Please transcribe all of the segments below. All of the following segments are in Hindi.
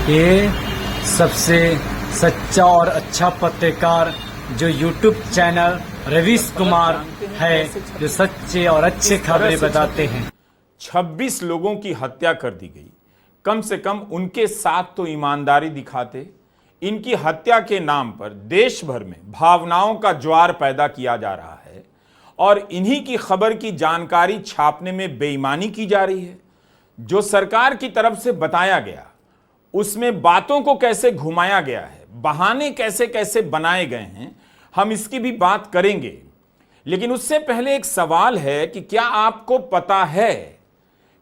ये सबसे सच्चा और अच्छा पत्रकार जो यूट्यूब चैनल रवीश कुमार है, जो सच्चे और अच्छे खबरें बताते हैं। 26 लोगों की हत्या कर दी गई। कम से कम उनके साथ तो ईमानदारी दिखाते। इनकी हत्या के नाम पर देश भर में भावनाओं का ज्वार पैदा किया जा रहा है और इन्हीं की खबर की जानकारी छापने में बेईमानी की जा रही है। जो सरकार की तरफ से बताया गया उसमें बातों को कैसे घुमाया गया है, बहाने कैसे कैसे बनाए गए हैं, हम इसकी भी बात करेंगे। लेकिन उससे पहले एक सवाल है कि क्या आपको पता है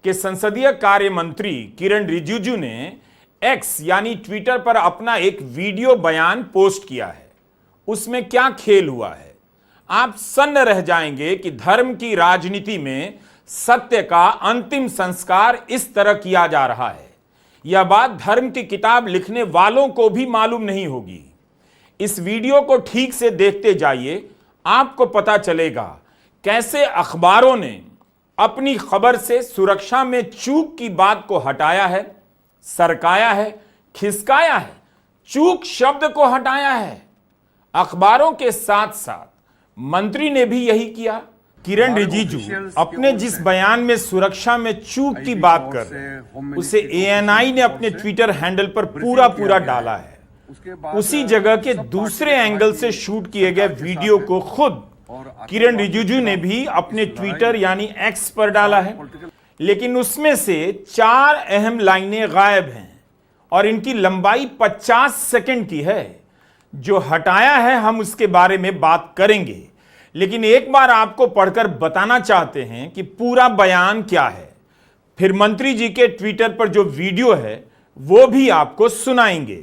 कि संसदीय कार्य मंत्री किरण रिजिजू ने एक्स यानी ट्विटर पर अपना एक वीडियो बयान पोस्ट किया है। उसमें क्या खेल हुआ है, आप सन्न रह जाएंगे कि धर्म की राजनीति में सत्य का अंतिम संस्कार इस तरह किया जा रहा है। यह बात धर्म की किताब लिखने वालों को भी मालूम नहीं होगी। इस वीडियो को ठीक से देखते जाइए, आपको पता चलेगा कैसे अखबारों ने अपनी खबर से सुरक्षा में चूक की बात को हटाया है, सरकाया है, खिसकाया है, चूक शब्द को हटाया है। अखबारों के साथ साथ मंत्री ने भी यही किया। किरण रिजिजू अपने जिस बयान में सुरक्षा में चूक की बात कर रहे हैं, उसे एएनआई ने अपने ट्विटर हैंडल पर पूरा डाला है। उसी जगह के दूसरे एंगल से शूट किए गए वीडियो को खुद किरण रिजिजू ने भी अपने ट्विटर यानी एक्स पर डाला है। लेकिन उसमें से 4 अहम लाइनें गायब हैं और इनकी लंबाई 50 सेकंड की है। जो हटाया है हम उसके बारे में बात करेंगे, लेकिन एक बार आपको पढ़कर बताना चाहते हैं कि पूरा बयान क्या है। फिर मंत्री जी के ट्विटर पर जो वीडियो है वो भी आपको सुनाएंगे।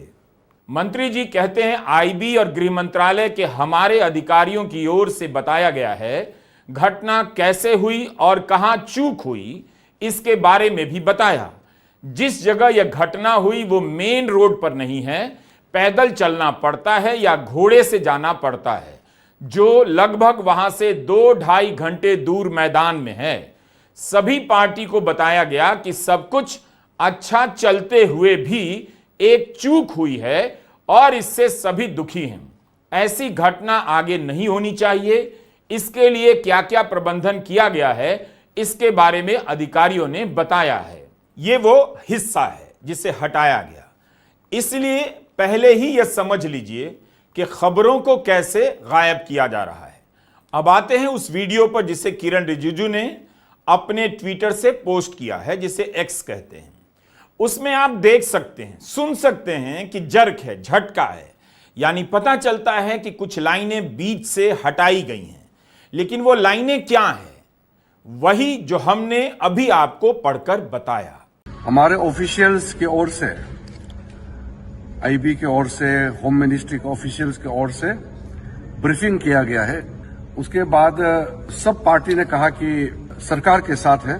मंत्री जी कहते हैं, आईबी और गृह मंत्रालय के हमारे अधिकारियों की ओर से बताया गया है घटना कैसे हुई और कहां चूक हुई, इसके बारे में भी बताया। जिस जगह यह घटना हुई वो मेन रोड पर नहीं है, पैदल चलना पड़ता है या घोड़े से जाना पड़ता है, जो लगभग वहां से 2-2.5 घंटे दूर मैदान में है। सभी पार्टी को बताया गया कि सब कुछ अच्छा चलते हुए भी एक चूक हुई है और इससे सभी दुखी हैं। ऐसी घटना आगे नहीं होनी चाहिए। इसके लिए क्या क्या प्रबंधन किया गया है, इसके बारे में अधिकारियों ने बताया है। ये वो हिस्सा है जिसे हटाया गया। इसलिए पहले ही यह समझ लीजिए कि खबरों को कैसे गायब किया जा रहा है। अब आते हैं उस वीडियो पर जिसे किरण रिजिजू ने अपने ट्विटर से पोस्ट किया है, जिसे एक्स कहते हैं। उसमें आप देख सकते हैं, सुन सकते हैं कि जर्क है, झटका है, यानी पता चलता है कि कुछ लाइनें बीच से हटाई गई हैं। लेकिन वो लाइनें क्या हैं, वही जो हमने अभी आपको पढ़कर बताया। हमारे ऑफिशियल्स की ओर से, आईबी की ओर से, होम मिनिस्ट्री के ऑफिशियल्स की ओर से ब्रीफिंग किया गया है। उसके बाद सब पार्टी ने कहा कि सरकार के साथ है।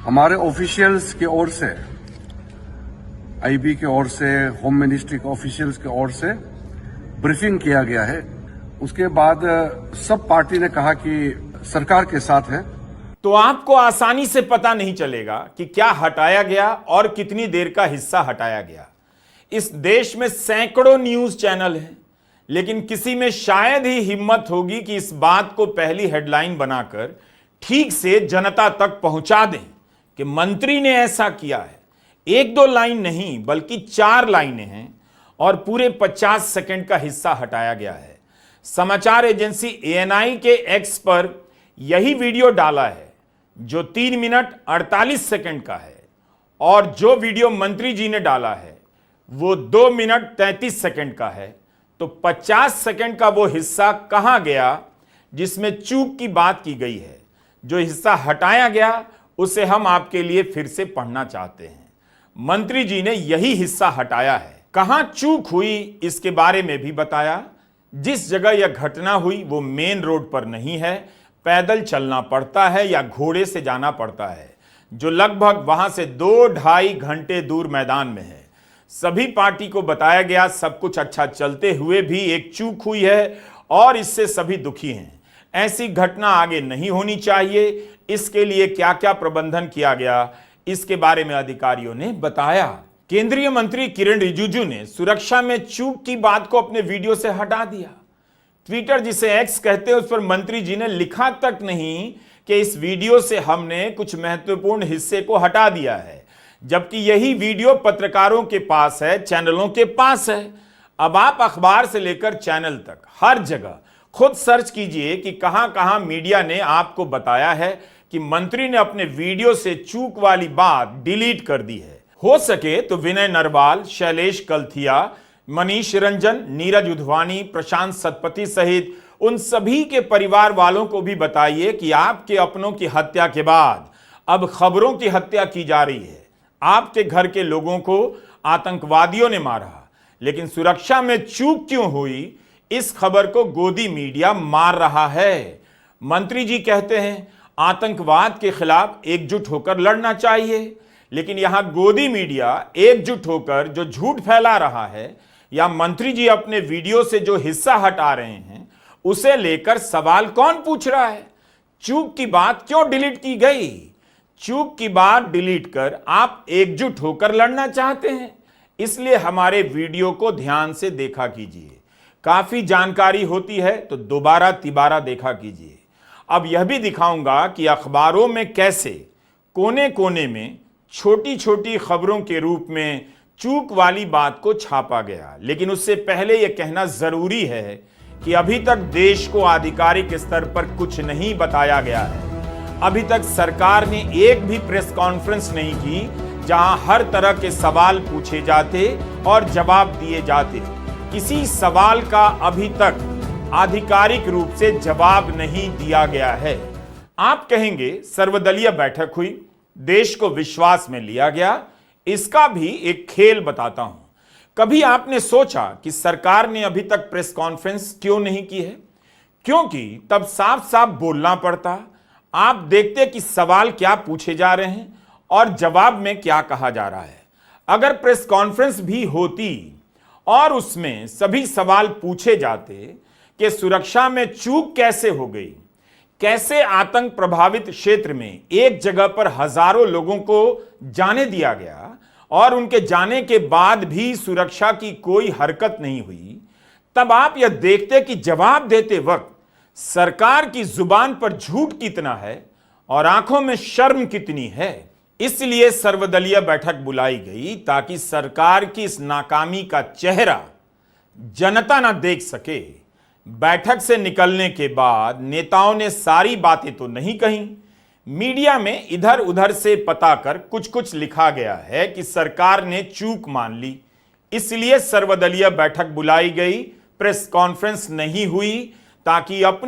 हमारे ऑफिशियल्स की ओर से, आईबी की ओर से, होम मिनिस्ट्री के ऑफिशियल्स की ओर से ब्रीफिंग किया गया है। उसके बाद सब पार्टी ने कहा कि सरकार के साथ है। तो आपको आसानी से पता नहीं चलेगा कि क्या हटाया गया और कितनी देर का हिस्सा हटाया गया। इस देश में सैकड़ों न्यूज चैनल हैं, लेकिन किसी में शायद ही हिम्मत होगी कि इस बात को पहली हेडलाइन बनाकर ठीक से जनता तक पहुंचा दें कि मंत्री ने ऐसा किया है। 1-2 लाइन नहीं बल्कि 4 लाइनें हैं और पूरे 50 सेकंड का हिस्सा हटाया गया है। समाचार एजेंसी एएनआई के एक्स पर यही वीडियो डाला है जो 3 मिनट 48 सेकंड का है, और जो वीडियो मंत्री जी ने डाला है वो 2 मिनट 33 सेकंड का है। तो 50 सेकंड का वो हिस्सा कहां गया जिसमें चूक की बात की गई है। जो हिस्सा हटाया गया उसे हम आपके लिए फिर से पढ़ना चाहते हैं। मंत्री जी ने यही हिस्सा हटाया है। कहां चूक हुई इसके बारे में भी बताया। जिस जगह यह घटना हुई वो मेन रोड पर नहीं है, पैदल चलना पड़ता है या घोड़े से जाना पड़ता है, जो लगभग वहां से 2-2.5 घंटे दूर मैदान में है। सभी पार्टी को बताया गया सब कुछ अच्छा चलते हुए भी एक चूक हुई है और इससे सभी दुखी हैं। ऐसी घटना आगे नहीं होनी चाहिए। इसके लिए क्या क्या प्रबंधन किया गया, इसके बारे में अधिकारियों ने बताया। केंद्रीय मंत्री किरण रिजिजू ने सुरक्षा में चूक की बात को अपने वीडियो से हटा दिया। ट्विटर, जिसे एक्स कहते हैं, उस पर मंत्री जी ने लिखा तक नहीं कि इस वीडियो से हमने कुछ महत्वपूर्ण हिस्से को हटा दिया है, जबकि यही वीडियो पत्रकारों के पास है, चैनलों के पास है। अब आप अखबार से लेकर चैनल तक हर जगह खुद सर्च कीजिए कि कहां कहां मीडिया ने आपको बताया है कि मंत्री ने अपने वीडियो से चूक वाली बात डिलीट कर दी है। हो सके तो विनय नरवाल, शैलेश कलथिया, मनीष रंजन, नीरज उधवानी, प्रशांत सतपथी सहित उन सभी के परिवार वालों को भी बताइए कि आपके अपनों की हत्या के बाद अब खबरों की हत्या की जा रही है। आपके घर के लोगों को आतंकवादियों ने मारा, लेकिन सुरक्षा में चूक क्यों हुई, इस खबर को गोदी मीडिया मार रहा है। मंत्री जी कहते हैं आतंकवाद के खिलाफ एकजुट होकर लड़ना चाहिए, लेकिन यहां गोदी मीडिया एकजुट होकर जो झूठ फैला रहा है या मंत्री जी अपने वीडियो से जो हिस्सा हटा रहे हैं उसे लेकर सवाल कौन पूछ रहा है? चूक की बात क्यों डिलीट की गई? चूक की बात डिलीट कर आप एकजुट होकर लड़ना चाहते हैं, इसलिए हमारे वीडियो को ध्यान से देखा कीजिए। काफी जानकारी होती है तो दोबारा तिबारा देखा कीजिए। अब यह भी दिखाऊंगा कि अखबारों में कैसे कोने कोने में छोटी छोटी खबरों के रूप में चूक वाली बात को छापा गया। लेकिन उससे पहले यह कहना जरूरी है कि अभी तक देश को आधिकारिक स्तर पर कुछ नहीं बताया गया है। अभी तक सरकार ने एक भी प्रेस कॉन्फ्रेंस नहीं की जहां हर तरह के सवाल पूछे जाते और जवाब दिए जाते। किसी सवाल का अभी तक आधिकारिक रूप से जवाब नहीं दिया गया है। आप कहेंगे सर्वदलीय बैठक हुई, देश को विश्वास में लिया गया। इसका भी एक खेल बताता हूं। कभी आपने सोचा कि सरकार ने अभी तक प्रेस कॉन्फ्रेंस क्यों नहीं की है? क्योंकि तब साफ साफ बोलना पड़ता। आप देखते कि सवाल क्या पूछे जा रहे हैं और जवाब में क्या कहा जा रहा है। अगर प्रेस कॉन्फ्रेंस भी होती और उसमें सभी सवाल पूछे जाते कि सुरक्षा में चूक कैसे हो गई, कैसे आतंक प्रभावित क्षेत्र में एक जगह पर हजारों लोगों को जाने दिया गया और उनके जाने के बाद भी सुरक्षा की कोई हरकत नहीं हुई, तब आप यह देखते कि जवाब देते वक्त सरकार की जुबान पर झूठ कितना है और आंखों में शर्म कितनी है। इसलिए सर्वदलीय बैठक बुलाई गई ताकि सरकार की इस नाकामी का चेहरा जनता ना देख सके। बैठक से निकलने के बाद नेताओं ने सारी बातें तो नहीं कही। मीडिया में इधर उधर से पता कर कुछ कुछ लिखा गया है कि सरकार ने चूक मान ली, इसलिए सर्वदलीय बैठक बुलाई गई, प्रेस कॉन्फ्रेंस नहीं हुई ताकि अपने